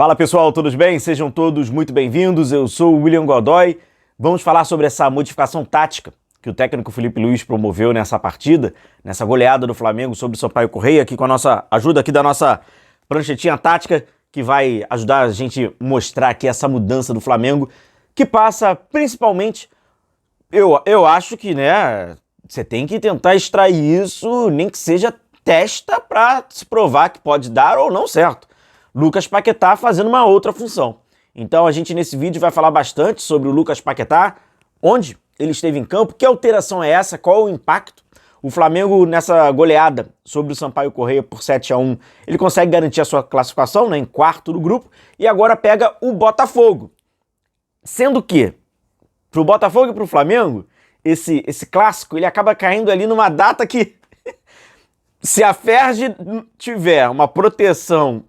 Fala pessoal, tudo bem? Sejam todos muito bem-vindos. Eu sou o William Godoy. Vamos falar sobre essa modificação tática que o técnico Felipe Luiz promoveu nessa partida, nessa goleada do Flamengo sobre o Sampaio Corrêa, aqui com a nossa ajuda aqui da nossa pranchetinha tática, que vai ajudar a gente a mostrar aqui essa mudança do Flamengo, que passa principalmente, eu acho que, né, você tem que tentar extrair isso, nem que seja testa para se provar que pode dar ou não certo. Lucas Paquetá fazendo uma outra função. Então a gente nesse vídeo vai falar bastante sobre o Lucas Paquetá, onde ele esteve em campo, que alteração é essa, qual o impacto. O Flamengo nessa goleada sobre o Sampaio Corrêa por 7-1, ele consegue garantir a sua classificação, né, em quarto do grupo, e agora pega o Botafogo. Sendo que, pro Botafogo e pro Flamengo, esse clássico, ele acaba caindo ali numa data que, se a Ferg tiver uma proteção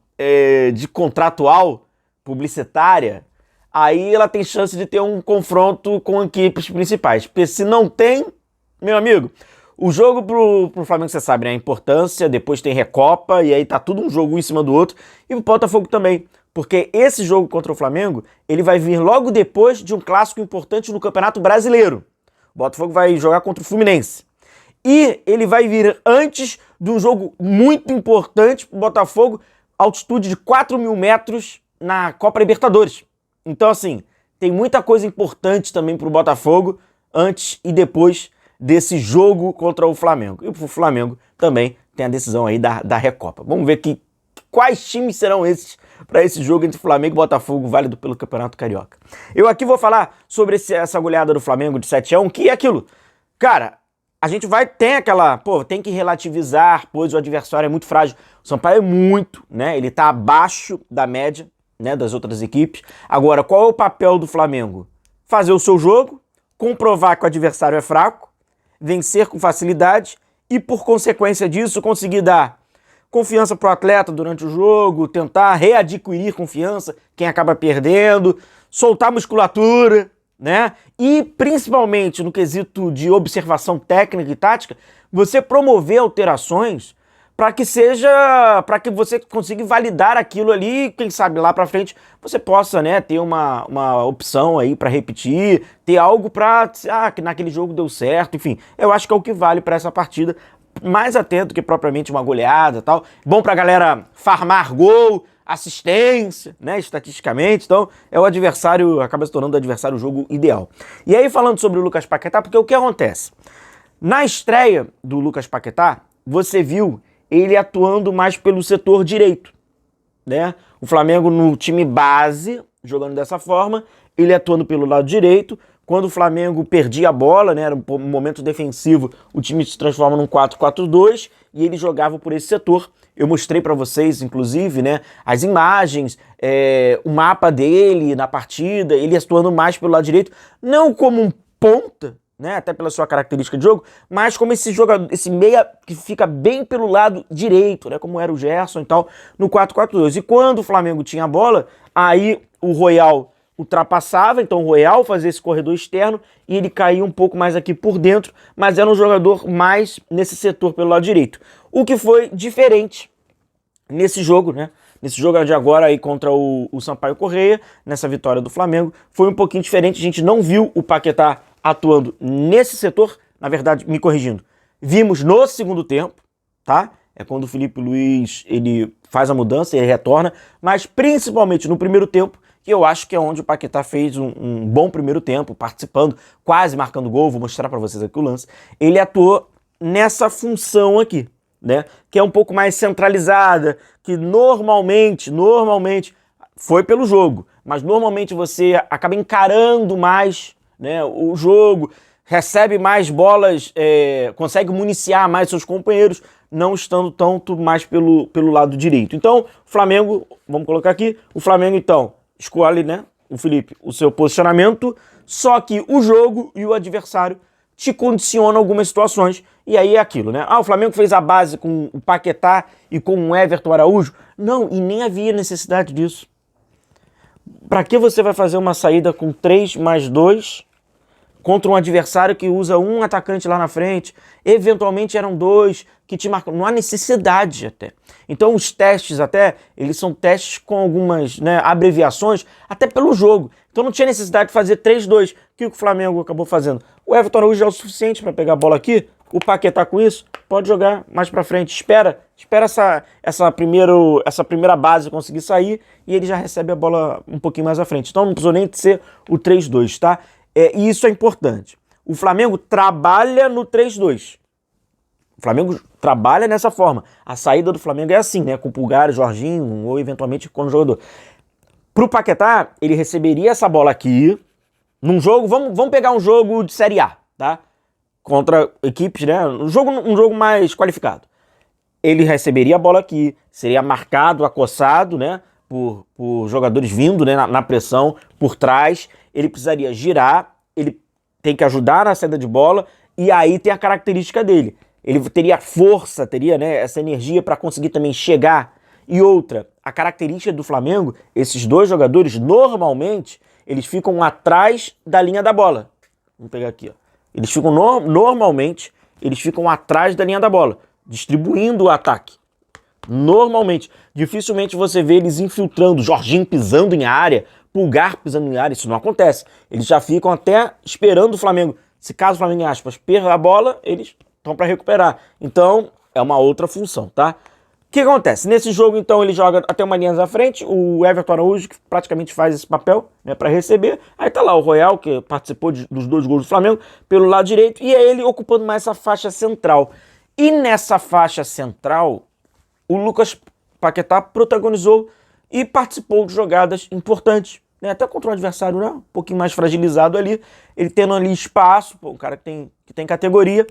de contratual, publicitária, aí ela tem chance de ter um confronto com equipes principais. Porque se não tem, meu amigo, o jogo pro Flamengo, você sabe, né, a importância, depois tem Recopa, e aí tá tudo um jogo um em cima do outro, e o Botafogo também, porque esse jogo contra o Flamengo, ele vai vir logo depois de um clássico importante no Campeonato Brasileiro. O Botafogo vai jogar contra o Fluminense. E ele vai vir antes de um jogo muito importante pro Botafogo, altitude de 4.000 metros na Copa Libertadores. Então, assim, tem muita coisa importante também pro Botafogo antes e depois desse jogo contra o Flamengo. E pro Flamengo também tem a decisão aí da Recopa. Vamos ver quais times serão esses para esse jogo entre Flamengo e Botafogo, válido pelo Campeonato Carioca. Eu aqui vou falar sobre essa goleada do Flamengo de 7-1, que é aquilo. Cara, a gente tem que relativizar, pois o adversário é muito frágil. O Sampaio é muito, né? Ele tá abaixo da média, né, das outras equipes. Agora, qual é o papel do Flamengo? Fazer o seu jogo, comprovar que o adversário é fraco, vencer com facilidade e, por consequência disso, conseguir dar confiança pro atleta durante o jogo, tentar readquirir confiança, quem acaba perdendo, soltar musculatura, né? E principalmente no quesito de observação técnica e tática, você promover alterações para que você consiga validar aquilo ali, quem sabe lá para frente você possa, né, ter uma opção aí para repetir, ter algo para que naquele jogo deu certo, enfim. Eu acho que é o que vale para essa partida, mais atento que propriamente uma goleada e tal. Bom pra galera farmar gol, assistência, né, estatisticamente. Então, o adversário, acaba se tornando o adversário o jogo ideal. E aí, falando sobre o Lucas Paquetá, porque o que acontece? Na estreia do Lucas Paquetá, você viu ele atuando mais pelo setor direito, né? O Flamengo no time base, jogando dessa forma, ele atuando pelo lado direito. Quando o Flamengo perdia a bola, né, era um momento defensivo, o time se transforma num 4-4-2 e ele jogava por esse setor. Eu mostrei para vocês, inclusive, né, as imagens, o mapa dele na partida, ele atuando mais pelo lado direito, não como um ponta, né, até pela sua característica de jogo, mas como esse jogador, esse meia que fica bem pelo lado direito, né, como era o Gerson e tal, no 4-4-2. E quando o Flamengo tinha a bola, aí o Royal ultrapassava, então o Royal fazia esse corredor externo e ele caía um pouco mais aqui por dentro, mas era um jogador mais nesse setor pelo lado direito. O que foi diferente nesse jogo, né? Nesse jogo de agora aí contra o Sampaio Corrêa, nessa vitória do Flamengo, foi um pouquinho diferente. A gente não viu o Paquetá atuando nesse setor, na verdade, me corrigindo, vimos no segundo tempo, tá? É quando o Felipe Luiz, ele faz a mudança, ele retorna, mas principalmente no primeiro tempo, que eu acho que é onde o Paquetá fez um bom primeiro tempo, participando, quase marcando gol. Vou mostrar para vocês aqui o lance. Ele atuou nessa função aqui, né? Que é um pouco mais centralizada, que normalmente foi pelo jogo, mas normalmente você acaba encarando mais, né, o jogo, recebe mais bolas, consegue municiar mais seus companheiros, não estando tanto mais pelo lado direito. Então, o Flamengo, vamos colocar aqui, o Flamengo então escolhe, né, o Felipe, o seu posicionamento, só que o jogo e o adversário te condicionam algumas situações, e aí é aquilo, né? O Flamengo fez a base com o Paquetá e com o Everton Araújo. Não, e nem havia necessidade disso. Para que você vai fazer uma saída com 3+2 contra um adversário que usa um atacante lá na frente? Eventualmente eram 2, que te marcam. Não há necessidade até. Então os testes até, eles são testes com algumas, né, abreviações, até pelo jogo. Então não tinha necessidade de fazer 3-2. O que o Flamengo acabou fazendo? O Everton Araújo já é o suficiente para pegar a bola aqui. O Paquetá com isso, pode jogar mais para frente. Espera essa primeira base conseguir sair e ele já recebe a bola um pouquinho mais à frente. Então não precisou nem de ser o 3-2, tá? E isso é importante. O Flamengo trabalha no 3-2. O Flamengo trabalha nessa forma. A saída do Flamengo é assim, né? Com o Pulgar, Jorginho ou eventualmente com o jogador. Pro Paquetá, ele receberia essa bola aqui num jogo, vamos pegar um jogo de Série A, tá? Contra equipes, né? Um jogo mais qualificado. Ele receberia a bola aqui, seria marcado, acossado, né? Por jogadores vindo, né? Na pressão, por trás. Ele precisaria girar, ele tem que ajudar na saída de bola, e aí tem a característica dele. Ele teria força, teria, né, essa energia para conseguir também chegar. E outra, a característica do Flamengo, esses dois jogadores, normalmente, eles ficam atrás da linha da bola. Vamos pegar aqui, ó. Eles ficam, normalmente, eles ficam atrás da linha da bola, distribuindo o ataque. Normalmente. Dificilmente você vê eles infiltrando, Jorginho pisando em área, Pulgar pisando em área, isso não acontece. Eles já ficam até esperando o Flamengo. Se caso o Flamengo, em aspas, perca a bola, eles estão para recuperar. Então, é uma outra função, tá? O que acontece? Nesse jogo, então, ele joga até uma linha à frente, o Everton Araújo, que praticamente faz esse papel, né, para receber. Aí tá lá o Royal, que participou dos 2 gols do Flamengo, pelo lado direito, e é ele ocupando mais essa faixa central. E nessa faixa central, o Lucas Paquetá protagonizou e participou de jogadas importantes, né, até contra o adversário, né, um pouquinho mais fragilizado ali, ele tendo ali espaço, um cara que tem categoria.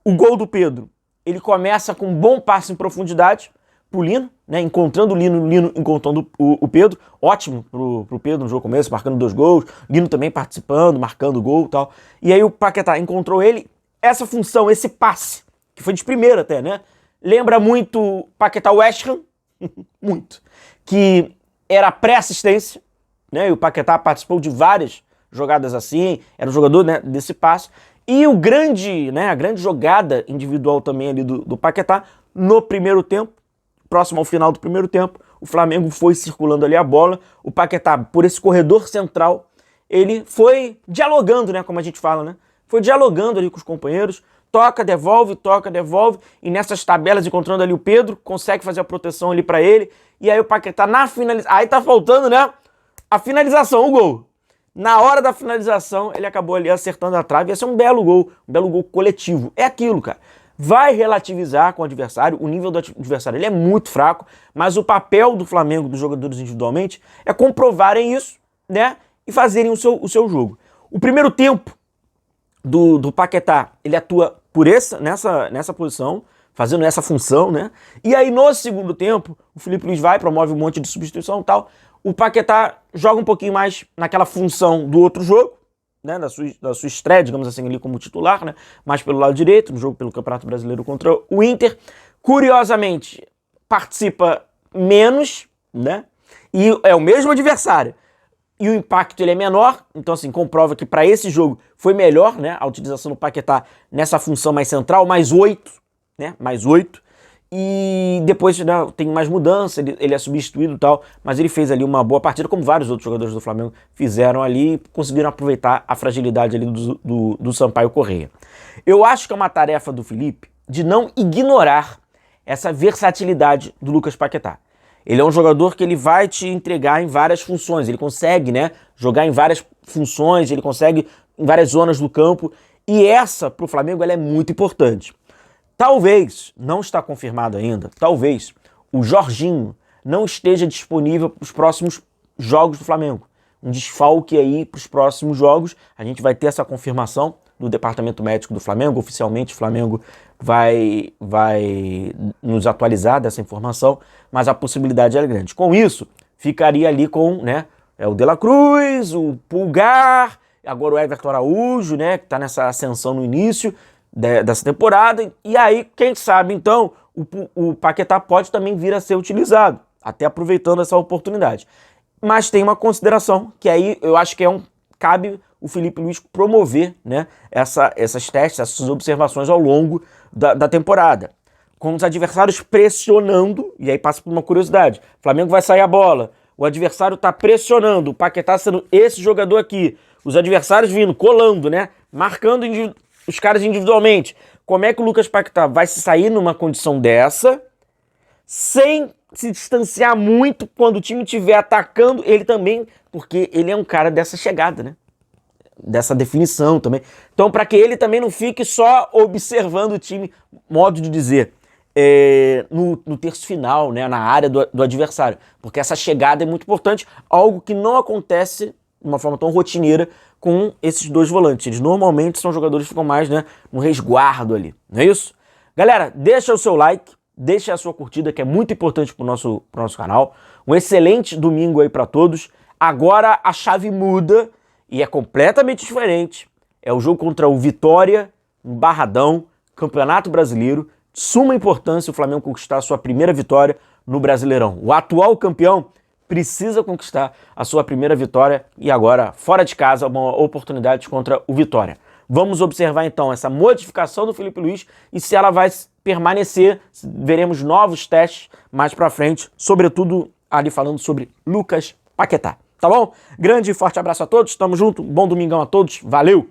O gol do Pedro, ele começa com um bom passe em profundidade pro Lino, né, encontrando o Lino encontrando o Pedro, ótimo pro Pedro no jogo começo, marcando 2 gols, Lino também participando, marcando gol e tal. E aí o Paquetá encontrou ele, essa função, esse passe, que foi de primeira até, né, lembra muito Paquetá West Ham, muito, que era pré-assistência, né, e o Paquetá participou de várias jogadas assim, era um jogador, né, desse passe. E a grande jogada individual também ali do Paquetá, no primeiro tempo, próximo ao final do primeiro tempo, o Flamengo foi circulando ali a bola, o Paquetá, por esse corredor central, ele foi dialogando, né, como a gente fala, né? Foi dialogando ali com os companheiros, toca, devolve, e nessas tabelas, encontrando ali o Pedro, consegue fazer a proteção ali pra ele, e aí o Paquetá na finalização, aí tá faltando, né, a finalização, o gol. Na hora da finalização, ele acabou ali acertando a trave. Esse é um belo gol coletivo. É aquilo, cara. Vai relativizar com o adversário, o nível do adversário ele é muito fraco, mas o papel do Flamengo, dos jogadores individualmente, é comprovarem isso, né, e fazerem o seu jogo. O primeiro tempo do Paquetá, ele atua nessa posição, fazendo essa função, né, e aí no segundo tempo, o Felipe Luiz promove um monte de substituição e tal. O Paquetá joga um pouquinho mais naquela função do outro jogo, né, da sua estreia, digamos assim, ali como titular, né, mais pelo lado direito, no jogo pelo Campeonato Brasileiro contra o Inter. Curiosamente, participa menos, né, e é o mesmo adversário. E o impacto ele é menor, então assim, comprova que para esse jogo foi melhor, né, a utilização do Paquetá nessa função mais central, mais 8, né, mais 8. E depois, né, tem mais mudança, ele é substituído e tal, mas ele fez ali uma boa partida, como vários outros jogadores do Flamengo fizeram ali e conseguiram aproveitar a fragilidade ali do Sampaio Corrêa. Eu acho que é uma tarefa do Felipe de não ignorar essa versatilidade do Lucas Paquetá. Ele é um jogador que ele vai te entregar em várias funções, ele consegue, né, jogar em várias funções, ele consegue em várias zonas do campo, e essa, pro Flamengo, ela é muito importante. Talvez, não está confirmado ainda, talvez o Jorginho não esteja disponível para os próximos jogos do Flamengo. Um desfalque aí para os próximos jogos. A gente vai ter essa confirmação do Departamento Médico do Flamengo. Oficialmente o Flamengo vai nos atualizar dessa informação, mas a possibilidade é grande. Com isso, ficaria ali com, né, o De La Cruz, o Pulgar, agora o Everton Araújo, né, que está nessa ascensão no início dessa temporada, e aí, quem sabe, então, o Paquetá pode também vir a ser utilizado, até aproveitando essa oportunidade. Mas tem uma consideração, que aí eu acho que cabe o Felipe Luiz promover, né, esses testes, essas observações ao longo da temporada. com os adversários pressionando, e aí passa por uma curiosidade, o Flamengo vai sair a bola, o adversário tá pressionando, o Paquetá sendo esse jogador aqui, os adversários vindo, colando, né, marcando os caras individualmente. Como é que o Lucas Paquetá vai se sair numa condição dessa, sem se distanciar muito quando o time estiver atacando ele também, porque ele é um cara dessa chegada, né? Dessa definição também. Então, para que ele também não fique só observando o time, modo de dizer, no terço final, né, na área do adversário. Porque essa chegada é muito importante, algo que não acontece de uma forma tão rotineira com esses dois volantes. Eles normalmente são jogadores que ficam mais, né, no resguardo ali, não é isso? Galera, deixa o seu like, deixa a sua curtida, que é muito importante pro nosso canal. Um excelente domingo aí para todos. Agora a chave muda e é completamente diferente. É o jogo contra o Vitória, um Barradão, Campeonato Brasileiro. De suma importância o Flamengo conquistar a sua primeira vitória no Brasileirão. O atual campeão precisa conquistar a sua primeira vitória e agora, fora de casa, uma oportunidade contra o Vitória. Vamos observar então essa modificação do Felipe Luiz e se ela vai permanecer. Veremos novos testes mais pra frente, sobretudo ali falando sobre Lucas Paquetá. Tá bom? Grande e forte abraço a todos, tamo junto, bom domingão a todos, valeu!